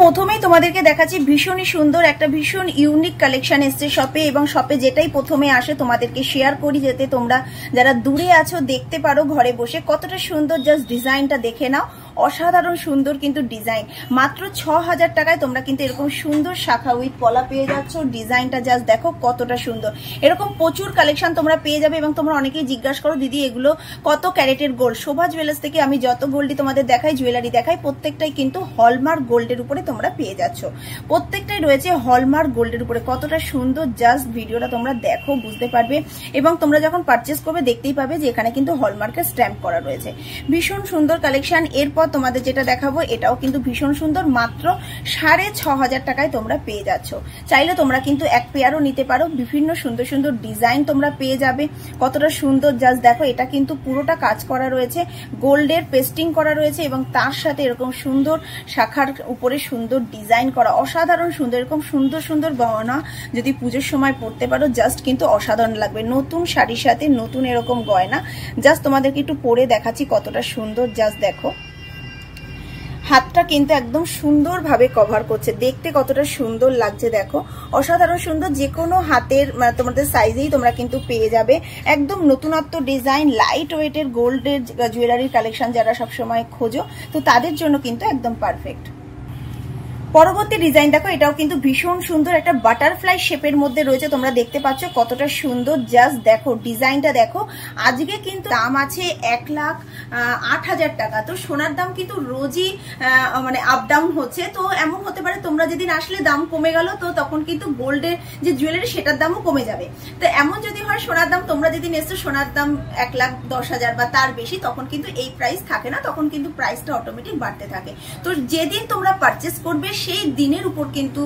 প্রথমেই তোমাদেরকে দেখাচ্ছি ভীষণই সুন্দর একটা ভীষণ ইউনিক কালেকশন এসছে শপে, এবং শপে যেটাই প্রথমে আসে তোমাদেরকে শেয়ার করি যাতে তোমরা যারা দূরে আছো দেখতে পারো ঘরে বসে কতটা সুন্দর। জাস্ট ডিজাইনটা দেখে নাও, অসাধারণ সুন্দর কিন্তু ডিজাইন। মাত্র ৬০০০ টাকায় তোমরা কিন্তু এরকম সুন্দর শাখা উইথ পলা পেয়ে যাচ্ছ। ডিজাইনটা জাস্ট দেখো কতটা সুন্দর। এরকম প্রচুর কালেকশন তোমরা পেয়ে যাবে। এবং তোমরা অনেকেই জিজ্ঞাসা করো দিদি এগুলো কত ক্যারেটের গোল্ড। শোভা জুয়েলার্স থেকে আমি যত গোল্ডই তোমাদের দেখাই, জুয়েলারি দেখাই, প্রত্যেকটাই কিন্তু হলমার্ক গোল্ডের উপরে তোমরা পেয়ে যাচ্ছ। প্রত্যেকটাই রয়েছে হলমার্ক গোল্ডের উপরে। কতটা সুন্দর, জাস্ট ভিডিওটা তোমরা দেখো বুঝতে পারবে। এবং তোমরা যখন পারচেস করবে দেখতেই পাবে যে এখানে কিন্তু হলমার্কের স্ট্যাম্প করা রয়েছে। ভীষণ সুন্দর কালেকশন। এরপর তোমাদের যেটা দেখাবো এটাও কিন্তু ভীষণ সুন্দর, মাত্র ৬৫০০ টাকায় তোমরা পেয়ে যাচ্ছ। চাইলে তোমরা কিন্তু এক পেয়ারও নিতে পারো। বিভিন্ন সুন্দর সুন্দর ডিজাইন তোমরা পেয়ে যাবে। কতটা সুন্দর, জাস্ট দেখো। এটা কিন্তু পুরোটা কাজ করা রয়েছে, গোল্ডের পেস্টিং করা রয়েছে, এবং তার সাথে এরকম সুন্দর শাখার উপরে সুন্দর ডিজাইন করা, অসাধারণ সুন্দর। এরকম সুন্দর সুন্দর গয়না যদি পুজোর সময় পরতে পারো জাস্ট কিন্তু অসাধারণ লাগবে। নতুন শাড়ির সাথে নতুন এরকম গয়না, জাস্ট তোমাদেরকে একটু পরে দেখাচ্ছি কতটা সুন্দর। জাস্ট দেখো, হাতটা কিন্তু একদম সুন্দরভাবে কভার করছে, দেখতে কতটা সুন্দর লাগছে দেখো, অসাধারণ সুন্দর। যে কোনো হাতের তোমাদের সাইজেই তোমরা কিন্তু পেয়ে যাবে। একদম নতুনত্ব ডিজাইন, লাইট ওয়েটের গোল্ডের জুয়েলারির কালেকশন যারা সবসময় খোঁজো তো তাদের জন্য কিন্তু একদম পারফেক্ট। পরবর্তী ডিজাইন দেখো, এটাও কিন্তু ভীষণ সুন্দর, একটা বাটারফ্লাই শেপের মধ্যে রয়েছে। তোমরা দেখতে পাচ্ছ কতটা সুন্দর, জাস্ট দেখো ডিজাইনটা দেখো। আজকে কিন্তু দাম আছে ১,০৮,০০০ টাকা। তো সোনার দাম কিন্তু রোজই মানে আপ ডাউন হচ্ছে। তো এমন হতে পারে তোমরা যেদিন আসলে দাম কমে গেল, তো তখন কিন্তু গোল্ডের যে জুয়েলারি সেটার দামও কমে যাবে। তো এমন যদি হয় সোনার দাম, তোমরা যেদিন এসছো সোনার দাম ১,১০,০০০ বা তার বেশি, তখন কিন্তু এই প্রাইস থাকে না, তখন কিন্তু প্রাইসটা অটোমেটিক বাড়তে থাকে। তো যেদিন তোমরা পারচেস করবে সেই দিনের উপর কিন্তু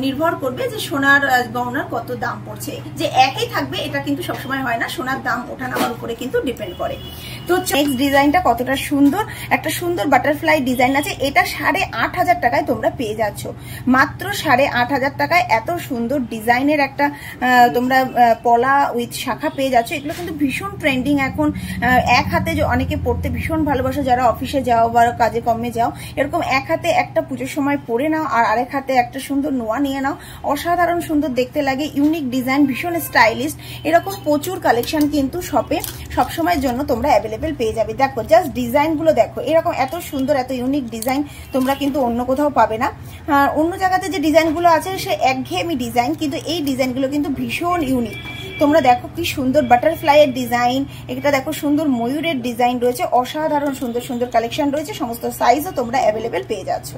নির্ভর করবে যে সোনার গহনার কত দাম পড়ছে। যে একই থাকবে এটা কিন্তু সবসময় হয় না, সোনার দাম ওঠানামার উপরে কিন্তু ডিপেন্ড করে। তো নেক্সট ডিজাইনটা কতটা সুন্দর, একটা সুন্দর বাটারফ্লাই ডিজাইন আছে। এটা ৮৫০০ টাকায় তোমরা পেয়ে যাচ্ছ, মাত্র ৮৫০০ টাকায় এত সুন্দর ডিজাইনের একটা তোমরা পলা উইথ শাখা পেয়ে যাচ্ছ। এগুলো কিন্তু ভীষণ ট্রেন্ডিং এখন। এক হাতে যে অনেকে পড়তে ভীষণ ভালোবাসো, যারা অফিসে যাও বা কাজে কর্মে যাও, এরকম এক হাতে একটা পুজোর সময় পরে নাও আর আরেক হাতে একটা সুন্দর নোয়া নিয়ে নাও, অসাধারণ সুন্দর দেখতে লাগে। ইউনিক ডিজাইন, ভীষণ স্টাইলিশ। এরকম প্রচুর কালেকশন কিন্তু শপে সবসময়ের জন্য তোমরা অ্যাভেলেবেল পেয়ে যাবে। দেখো জাস্ট ডিজাইনগুলো দেখো, এরকম এত সুন্দর এত ইউনিক ডিজাইন তোমরা কিন্তু অন্য কোথাও পাবে না। অন্য জায়গাতে যে ডিজাইনগুলো আছে সে একঘেয়েমি ডিজাইন, কিন্তু এই ডিজাইনগুলো কিন্তু ভীষণ ইউনিক। তোমরা দেখো কি সুন্দর বাটারফ্লাই এর ডিজাইন, এটা দেখো সুন্দর ময়ূরের ডিজাইন রয়েছে, অসাধারণ সুন্দর সুন্দর কালেকশন রয়েছে। সমস্ত সাইজও তোমরা অ্যাভেলেবেল পেয়ে যাচ্ছ।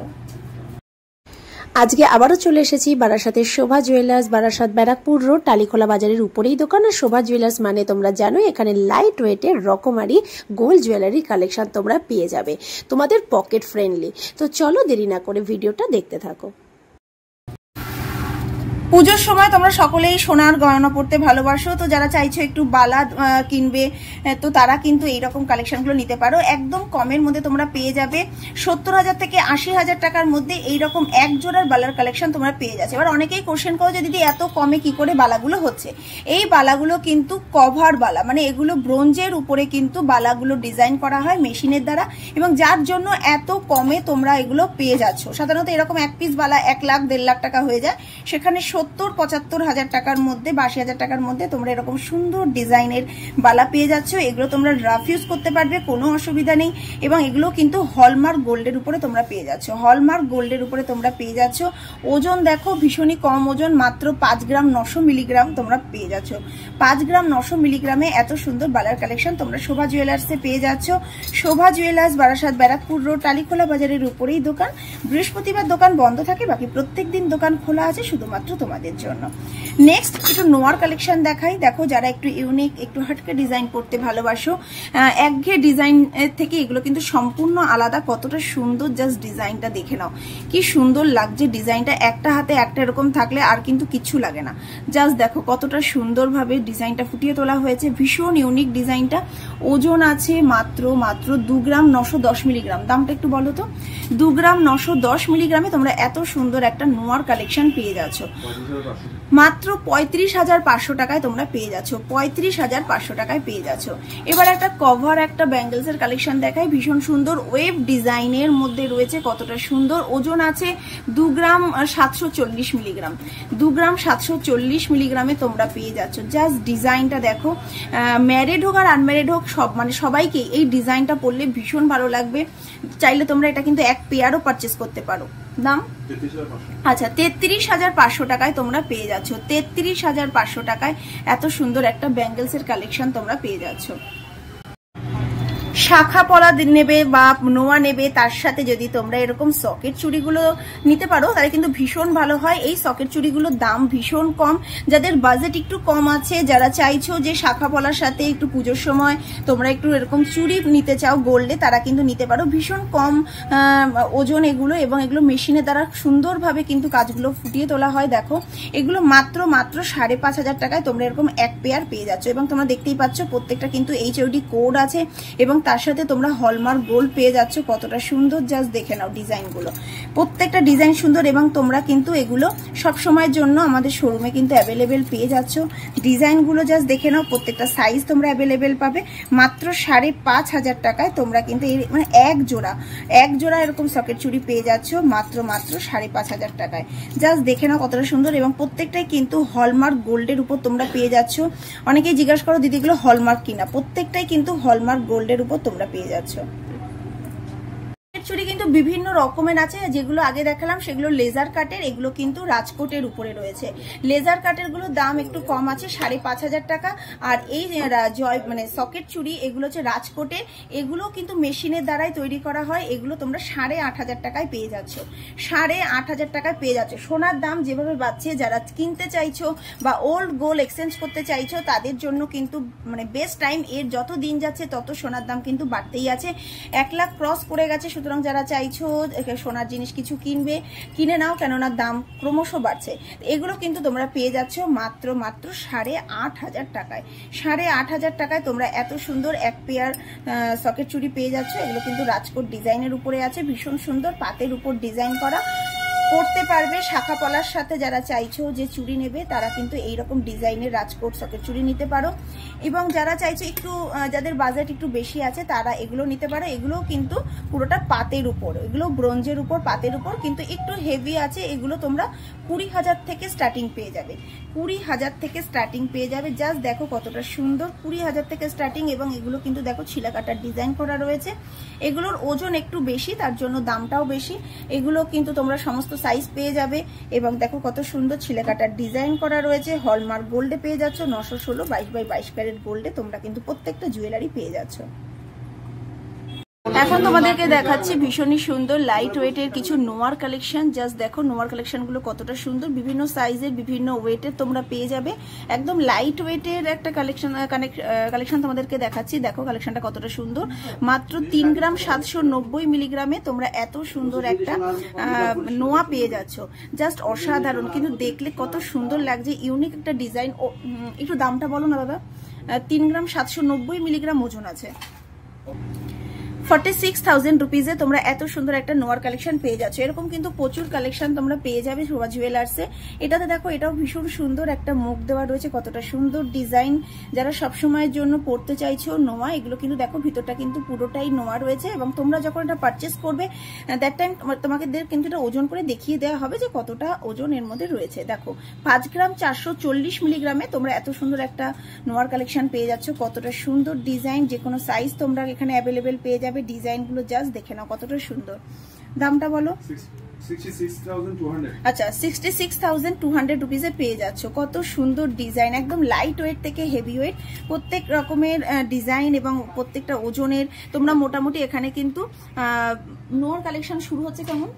আজকে আবারও চলে এসেছি বারাসাতের শোভা জুয়েলার্স, বারাসাত ব্যারাকপুর রোড টালিখোলা বাজারের উপরেই দোকান। আর শোভা জুয়েলার্স মানে তোমরা জানো এখানে লাইট ওয়েটের রকমারি গোল্ড জুয়েলারি কালেকশন তোমরা পেয়ে যাবে, তোমাদের পকেট ফ্রেন্ডলি। তো চলো দেরি না করে ভিডিওটা দেখতে থাকো। পুজোর সময় তোমরা সকলেই সোনার গয়না পড়তে ভালোবাসো, তো যারা চাইছো একটু বালা কিনবে তো তারা কিন্তু এইরকম কালেকশনগুলো নিতে পারো। একদম কমের মধ্যে তোমরা পেয়ে যাবে ৭০,০০০ থেকে ৮০,০০০ টাকার মধ্যে এইরকম এক জোড়ার বালার কালেকশন তোমরা পেয়ে যাচ্ছে। এবার অনেকেই কোশ্চেন করো যে দিদি এত কমে কি করে বালাগুলো হচ্ছে। এই বালাগুলো কিন্তু কভার বালা, মানে এগুলো ব্রোঞ্জের উপরে কিন্তু বালাগুলো ডিজাইন করা হয় মেশিনের দ্বারা, এবং যার জন্য এত কমে তোমরা এগুলো পেয়ে যাচ্ছ। সাধারণত এরকম এক পিস বালা ১,০০,০০০ ১,৫০,০০০ টাকা হয়ে যায়, সেখানে ৭০-৭৫,০০০ টাকার মধ্যে বা ৮০,০০০ টাকার মধ্যে তোমরা এরকম সুন্দর ডিজাইনের বালা পেয়ে যাচ্ছ। এগুলো তোমরা রাফ ইউজ করতে পারবে, কোনো অসুবিধা নেই। এবং এগুলো কিন্তু হলমার্ক গোল্ডের উপরে তোমরা পেয়ে যাচ্ছ, হলমার্ক গোল্ডের উপরে তোমরা পেয়ে যাচ্ছ। ওজন দেখো ভীষণই কম ওজন, মাত্র ৫ গ্রাম ৯০০ মিলিগ্রাম তোমরা পেয়ে যাচ্ছ। ৫ গ্রাম ৯০০ মিলিগ্রামে এত সুন্দর বালার কালেকশন তোমরা শোভা জুয়েলার্সে পেয়ে যাচ্ছ। শোভা জুয়েলার্স, বারাসাত ব্যারাকপুর রোড টালিখোলা বাজারের উপরেই দোকান। বৃহস্পতিবার দোকান বন্ধ থাকে, বাকি প্রত্যেক দিন দোকান খোলা আছে শুধুমাত্র তোমাদের জন্য। নেক্সট একটু নোয়ার কালেকশন দেখাই। দেখো যারা একটু ইউনিক একটু হাটকে ডিজাইন করতে ভালোবাসো, একঘেয়ে ডিজাইন থেকে এগুলো কিন্তু সম্পূর্ণ আলাদা। কতটা সুন্দর, জাস্ট ডিজাইনটা দেখে নাও কি সুন্দর লাগছে। ডিজাইনটা একটা হাতে একটা এরকম থাকলে আর কিন্তু কিছু লাগে না। জাস্ট দেখো কতটা সুন্দরভাবে ডিজাইনটা ফুটিয়ে তোলা হয়েছে, ভীষণ ইউনিক ডিজাইনটা। ওজন আছে মাত্র ২ গ্রাম ৯১০ মিলিগ্রাম। দামটা একটু বলো তো। ২ গ্রাম ৯১০ মিলিগ্রামে তোমরা এত সুন্দর একটা নোয়ার কালেকশন পেয়ে যাচ্ছ। মাত্র 35,500 টাকায় তোমরা পেয়ে যাচ্ছ, 35,500 টাকায় পেয়ে যাচ্ছ। এবার একটা কভার একটা ব্যাঙ্গেলস এর কালেকশন দেখাই, ভীষণ সুন্দর ওয়েভ ডিজাইনের মধ্যে রয়েছে, কতটা সুন্দর। ওজন আছে 2 গ্রাম 740 মিলিগ্রাম, 2 গ্রাম 740 মিলিগ্রামে তোমরা পেয়ে যাচ্ছ। জাস্ট ডিজাইনটা দেখো, ম্যারিড হোক আর আনম্যারিড হোক সব মানে সবাইকে এই ডিজাইনটা পরলে ভীষণ ভালো লাগবে। চাইলে তোমরা এটা কিন্তু এক পেয়ারও পারচেস করতে পারো। দাম আচ্ছা 33,500 টাকায় তোমরা পেয়ে যাচ্ছ, 33,500 টাকায় এত সুন্দর একটা ব্যাঙ্গেলস এর কালেকশন তোমরা পেয়ে যাচ্ছ। শাখা পলা নেবে বা নোয়া নেবে, তার সাথে যদি তোমরা এরকম সকেট চুড়িগুলো নিতে পারো তাহলে কিন্তু ভীষণ ভালো হয়। এই সকেট চুড়িগুলোর দাম ভীষণ কম, যাদের বাজেট একটু কম আছে, যারা চাইছো যে শাখা পলার সাথে একটু পুজোর সময় তোমরা একটু এরকম চুড়ি নিতে চাও গোল্ডে, তারা কিন্তু নিতে পারো। ভীষণ কম ওজন এগুলো, এবং এগুলো মেশিনের দ্বারা সুন্দরভাবে কিন্তু কাজগুলো ফুটিয়ে তোলা হয়। দেখো এগুলো মাত্র 5,500 টাকায় তোমরা এরকম এক পেয়ার পেয়ে যাচ্ছ, এবং তোমরা দেখতেই পাচ্ছ প্রত্যেকটা কিন্তু HOD কোড আছে, এবং তার সাথে তোমরা হলমার্ক গোল্ড পেয়ে যাচ্ছ। কতটা সুন্দর, জাস্ট দেখে নাও ডিজাইনগুলো, প্রত্যেকটা ডিজাইন সুন্দর, এবং তোমরা কিন্তু এগুলো সব সময়ের জন্য আমাদের শোরুমে কিন্তু অ্যাভেলেবেল পেয়ে যাচ্ছ। ডিজাইনগুলো জাস্ট দেখে নাও, প্রত্যেকটা সাইজ তোমরা অ্যাভেলেবেল পাবে। মাত্র 5,500 টাকায় তোমরা কিন্তু এই মানে এক জোড়া এরকম সকেট চুড়ি পেয়ে যাচ্ছ মাত্র 5,500 টাকায়। জাস্ট দেখে নাও কতটা সুন্দর, এবং প্রত্যেকটাই কিন্তু হলমার্ক গোল্ডের উপর তোমরা পেয়ে যাচ্ছ। অনেকেই জিজ্ঞাসা করো দিদিগুলো হলমার্ক কিনা, প্রত্যেকটাই কিন্তু হলমার্ক গোল্ডের উপর তোমরা পেয়ে যাচ্ছ। চুড়ি কিন্তু বিভিন্ন রকমের আছে, যেগুলো আগে দেখালাম সেগুলো লেজার কাটের, এগুলো কিন্তু রাজকোটের উপরে রয়েছে। লেজার কাটের গুলো দাম একটু কম আছে 5,500 টাকা, আর এই মানে সকেট চুড়ি এগুলো হচ্ছে রাজকোটের, এগুলো কিন্তু মেশিনের দ্বারাই তৈরি করা হয়। এগুলো তোমরা 8,500 টাকায় পেয়ে যাচ্ছ, 8,500 টাকায় পেয়ে যাচ্ছ। সোনার দাম যেভাবে বাড়ছে, যারা কিনতে চাইছো বা ওল্ড গোল্ড এক্সচেঞ্জ করতে চাইছো তাদের জন্য কিন্তু মানে বেস্ট টাইম। এর যত দিন যাচ্ছে তত সোনার দাম কিন্তু বাড়তেই আছে, 1 লাখ ক্রস করে গেছে। সুতরাং যারা চাইছো সোনার জিনিস কিছু কিনে নাও, কেননা দাম ক্রমশ বাড়ছে। এগুলো কিন্তু তোমরা পেয়ে যাচ্ছ মাত্র 8,500 টাকায়। 8,500 টাকায় তোমরা এত সুন্দর এক পেয়ার সকেট চুড়ি পেয়ে যাচ্ছ। এগুলো কিন্তু রাজকোট ডিজাইনের উপরে আছে, ভীষণ সুন্দর পাতের উপর ডিজাইন করা, পরতে পারবে। শাখা পলার সাথে যারা চাইছো যে চুড়ি নেবে তারা কিন্তু এইরকম ডিজাইনের রাজকোট সকেট চুড়ি নিতে পারো, এবং যারা চাইছো একটু যাদের বাজেট একটু বেশি আছে তারা এগুলো নিতে পারো। এগুলো কিন্তু পুরোটা পাতের উপর, এগুলো ব্রোঞ্জের উপর পাতের উপর, কিন্তু একটু হেভি আছে। এগুলো তোমরা 20,000 থেকে স্টার্টিং পেয়ে যাবে, 20,000 থেকে স্টার্টিং পেয়ে যাবে। জাস্ট দেখো কতটা সুন্দর, 20,000 থেকে স্টার্টিং, এবং এগুলো কিন্তু দেখো ছিলা কাটার ডিজাইন করা রয়েছে। এগুলোর ওজন একটু বেশি, তার জন্য দামটাও বেশি। এগুলো কিন্তু তোমরা সমস্ত সাইজ পেয়ে যাবে, এবং দেখো কত সুন্দর ছিলা কাটার ডিজাইন করা রয়েছে। হলমার্ক গোল্ডে পেয়ে যাচ্ছ, 916 22x22 ক্যারেট গোল্ডে তোমরা কিন্তু প্রত্যেকটা জুয়েলারি পেয়ে যাচ্ছ। এখন তোমাদেরকে দেখাচ্ছি ভীষণই সুন্দর লাইট ওয়েটের কিছু নোয়ার কালেকশন। জাস্ট দেখো নোয়ার কালেকশনগুলো কতটা সুন্দর, বিভিন্ন সাইজের বিভিন্ন ওয়েটের তোমরা পেয়ে যাবে। একদম লাইট ওয়েটের একটা কালেকশন তোমাদেরকে দেখাচ্ছি। দেখো কালেকশনটা কতটা সুন্দর, মাত্র 3 গ্রাম 790 মিলিগ্রামে তোমরা এত সুন্দর একটা নোয়া পেয়ে যাচ্ছ। জাস্ট অসাধারণ, কিন্তু দেখলে কত সুন্দর লাগছে, ইউনিক একটা ডিজাইন। একটু দামটা বলো না দাদা। 3 গ্রাম 790 মিলিগ্রাম ওজন আছে, 46,000 রুপিজে তোমরা এত সুন্দর একটা নোয়ার কালেকশন পেয়ে যাচ্ছ। এরকম কিন্তু প্রচুর কালেকশন তোমরা পেয়ে যাবে শোভা জুয়েলার্সে। এটাতে দেখো এটাও ভীষণ সুন্দর একটা মুখ দেওয়া রয়েছে, কতটা সুন্দর ডিজাইন। যারা সবসময়ের জন্য পড়তে চাইছো নোয়া, এগুলো কিন্তু দেখো ভিতরটা কিন্তু পুরোটাই নোয়া রয়েছে, এবং তোমরা যখন এটা পারচেস করবে দ্যাট টাইম তোমাকে কিন্তু এটা ওজন করে দেখিয়ে দেওয়া হবে যে কতটা ওজন এর মধ্যে রয়েছে। দেখো 5 গ্রাম 440 মিলিগ্রামে তোমরা এত সুন্দর একটা নোয়ার কালেকশন পেয়ে যাচ্ছ। কতটা সুন্দর ডিজাইন, যে কোনো সাইজ তোমরা এখানে অ্যাভেলেবেল পেয়ে যাবে। ডিজাইনগুলো জাস্ট দেখে নাও কতটা সুন্দর। দামটা বলো। 66,200। আচ্ছা 66,200 রুপিজে পেয়ে যাচ্ছ। কত সুন্দর ডিজাইন, একদম লাইট ওয়েট থেকে হেভি ওয়েট, প্রত্যেক রকমের ডিজাইন এবং প্রত্যেকটা ওজনের। তোমরা মোটামুটি এখানে কিন্তু নোয়ার কালেকশন শুরু হচ্ছে কেমন,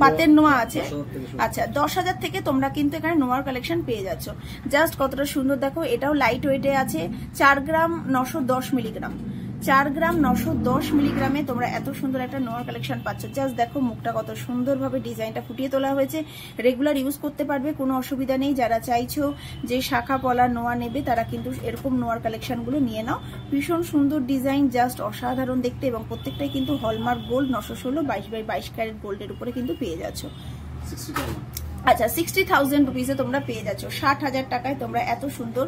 পাতের নোয়া আছে। আচ্ছা 10,000 থেকে তোমরা কিন্তু এখানে নোয়ার কালেকশন পেয়ে যাচ্ছ। জাস্ট কতটা সুন্দর দেখো, এটাও লাইট ওয়েটে আছে, 4 গ্রাম 910 মিলিগ্রাম, 4 গ্রাম 910 মিলিগ্রামে তোমরা এত সুন্দর একটা নোয়ার কালেকশন পাচ্ছ। জাস্ট দেখো মুখটা কত সুন্দরভাবে ডিজাইনটা ফুটিয়ে তোলা হয়েছে, রেগুলার ইউজ করতে পারবে, কোনো অসুবিধা নেই। যারা চাইছো যে শাখা পলা নোয়া নেবে তারা কিন্তু এরকম নোয়ার কালেকশনগুলো নিয়ে নাও। ভীষণ সুন্দর ডিজাইন, জাস্ট অসাধারণ দেখতে, এবং প্রত্যেকটাই কিন্তু হলমার্ক গোল্ড 916 22x22 ক্যারেট গোল্ডের উপরে কিন্তু পেয়ে যাচ্ছ। আচ্ছা 60,000 রুপিসে তোমরা পেয়ে যাচ্ছ, 60,000 টাকায় তোমরা এত সুন্দর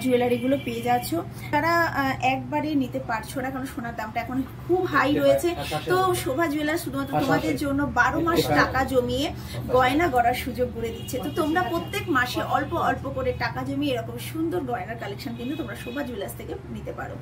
জুয়েলারি গুলো পেয়ে যাচ্ছ। তারা একবারে নিতে পারছো না কারণ সোনার দামটা এখন খুব হাই রয়েছে। তো শোভা জুয়েলার্স শুধুমাত্র তোমাদের জন্য 12 মাস টাকা জমিয়ে গয়না গড়ার সুযোগ করে দিচ্ছে। তো তোমরা প্রত্যেক মাসে অল্প অল্প করে টাকা জমিয়ে এরকম সুন্দর গয়নার কালেকশন কিন্তু তোমরা শোভা জুয়েলার্স থেকে নিতে পারো।